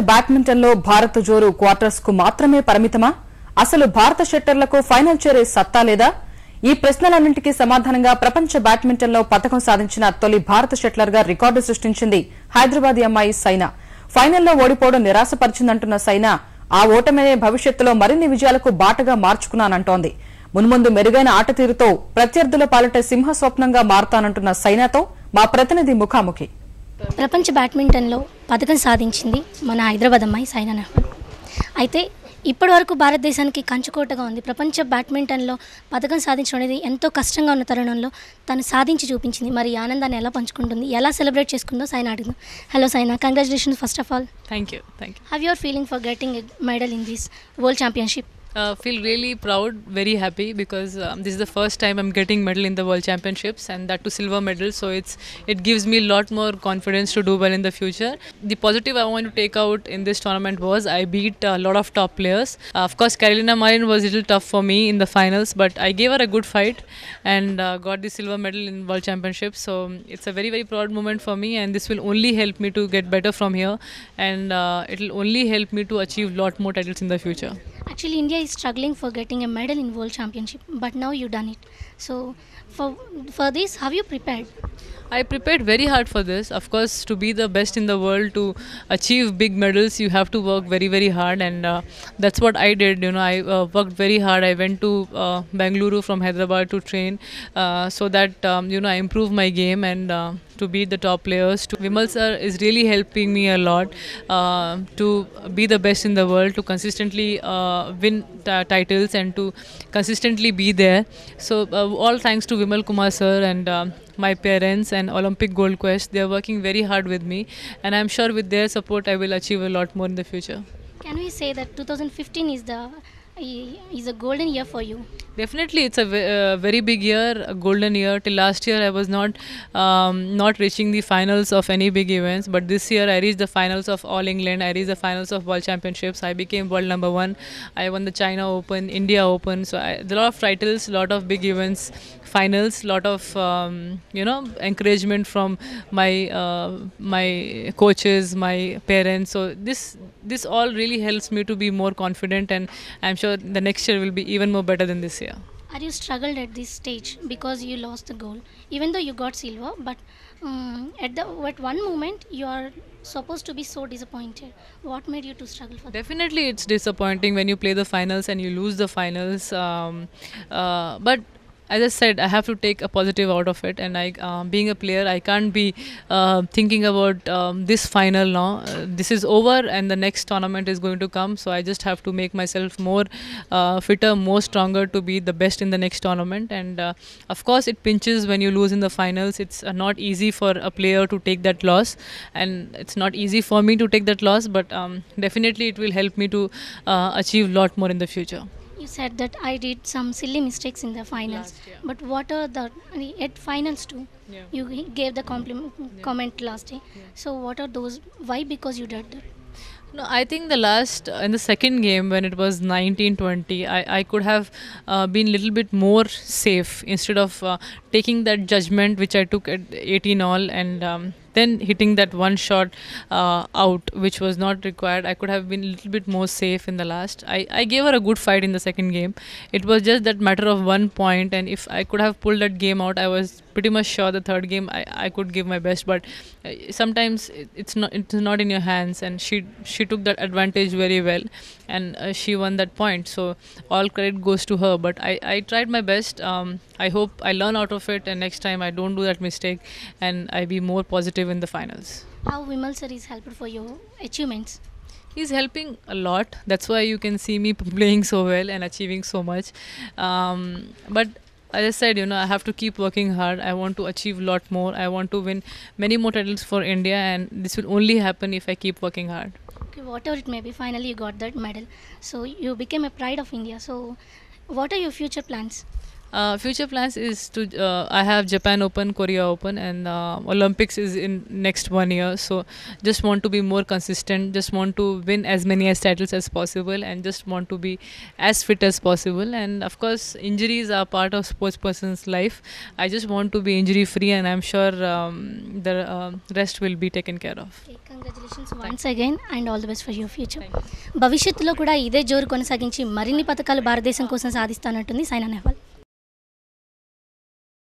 Badminton లో భారత జోరు క్వార్టర్స్ కు మాత్రమే పరిమితమా? అసలు భారత షట్లర్లకు ఫైనల్ చేరే సత్తా లేదా? ఈ ప్రశ్నలన్నింటికీ సమాధానంగా ప్రపంచ బ్యాడ్మింటన్ లో పతకం సాధించిన తొలి భారత షట్లర్ గా రికార్డు సృష్టించింది హైదరాబాదీ అమ్మాయి సైనా. ఫైనల్లో ఓడిపోవడం నిరాశపరిచిందంటున్న సైనా ఆ ఓటమినే భవిష్యత్తులో మరిన్ని విజయాలకు బాటగా మార్చుకున్నానంటోంది. మున్ముందు మెరుగైన ఆట తీరుతో ప్రత్యర్థుల పాలిట సింహ స్వప్నంగా మారతానంటున్న సైనాతో మా ప్రతినిధి ముఖాముఖి. ప్రపంచ బ్యాడ్మింటన్లో పథకం సాధించింది మన హైదరాబాద్ అమ్మాయి సైనా నెహ్వాల్. అయితే ఇప్పటివరకు భారతదేశానికి కంచుకోటగా ఉంది. ప్రపంచ బ్యాడ్మింటన్లో పథకం సాధించడం అనేది ఎంతో కష్టంగా ఉన్న తరుణంలో తను సాధించి చూపించింది. మరి ఆనందాన్ని ఎలా పంచుకుంటుంది, ఎలా సెలబ్రేట్ చేసుకుందో సైనా అడిగింది. Hello Saina, congratulations first of all. Thank you. How your feeling for getting a medal in this world championship? Feel really proud, very happy because this is the first time I'm getting medal in the World Championships, and that too silver medal. So it gives me a lot more confidence to do well in the future. The positive I want to take out in this tournament was I beat a lot of top players. Of course, Carolina Marin was a little tough for me in the finals, but I gave her a good fight and got the silver medal in World Championships. So it's a very proud moment for me, and this will only help me to get better from here, and it will only help me to achieve a lot more titles in the future. Actually, India is struggling for getting a medal in World Championship, but now you done it. So for this, have you prepared? I prepared very hard for this. Of course, to be the best in the world, to achieve big medals, you have to work very hard, and that's what I did. You know, I worked very hard. I went to Bengaluru from Hyderabad to train, so that I improve my game and to beat the top players. Vimal sir is really helping me a lot to be the best in the world, to consistently win titles and to consistently be there. So all thanks to Vimal Kumar sir and my parents and Olympic Gold Quest. They are working very hard with me, and I'm sure with their support I will achieve a lot more in the future. Can we say that 2015 is a golden year for you? Definitely, it's a very big year, a golden year. Till last year, I was not reaching the finals of any big events. But this year, I reached the finals of All England. I reached the finals of World Championships. I became world number 1. I won the China Open, India Open. So a lot of titles, lot of big events, finals, lot of encouragement from my coaches, my parents. So this all really helps me to be more confident, and I'm sure the next year will be even more better than this year. Are you struggled at this stage because you lost the goal, even though you got silver? But at one moment you are supposed to be so disappointed. What made you to struggle for that? Definitely, it's disappointing when you play the finals and you lose the finals. But as I said, I have to take a positive out of it, and being a player, I can't be thinking about this final now. This is over, and the next tournament is going to come. So I just have to make myself more fitter, more stronger to be the best in the next tournament. And of course, it pinches when you lose in the finals. It's not easy for a player to take that loss, and it's not easy for me to take that loss. But definitely, it will help me to achieve a lot more in the future. You said that I did some silly mistakes in the finals. But what are at finals too? Yeah. You gave the comment last day. So what are those? Why? Because you did that. No, I think in the second game when it was 19-20, I could have been a little bit more safe instead of taking that judgment which I took at 18 all, and then hitting that one shot out which was not required. I could have been a little bit more safe in the last. I gave her a good fight in the second game. It was just that matter of 1 point, and if I could have pulled that game out, I was pretty much sure the third game I could give my best. But sometimes it's not in your hands, and she took that advantage very well, and she won that point. So all credit goes to her. But I tried my best. I hope I learn out of it, and next time I don't do that mistake, and I be more positive in the finals. How Vimal sir is helpful for your achievements? He's helping a lot. That's why you can see me playing so well and achieving so much. But as I said, I have to keep working hard. I want to achieve a lot more. I want to win many more titles for India, and this will only happen if I keep working hard. Okay, whatever it may be, finally you got that medal. So you became a pride of India. So what are your future plans? Future plans is to I have Japan Open, Korea Open, and Olympics is in next 1 year. So just want to be more consistent. Just want to win as many as titles as possible, and just want to be as fit as possible. And of course, injuries are part of sports person's life. I just want to be injury free, and I'm sure the rest will be taken care of. Congratulations once again and all the best for your future. భవిష్యత్తులో కూడా ఇదే జోరు కొనసాగించి మరిన్ని పథకాలు భారతదేశం కోసం సాధిస్తానంటుంది సైనా నెహ్వాల్.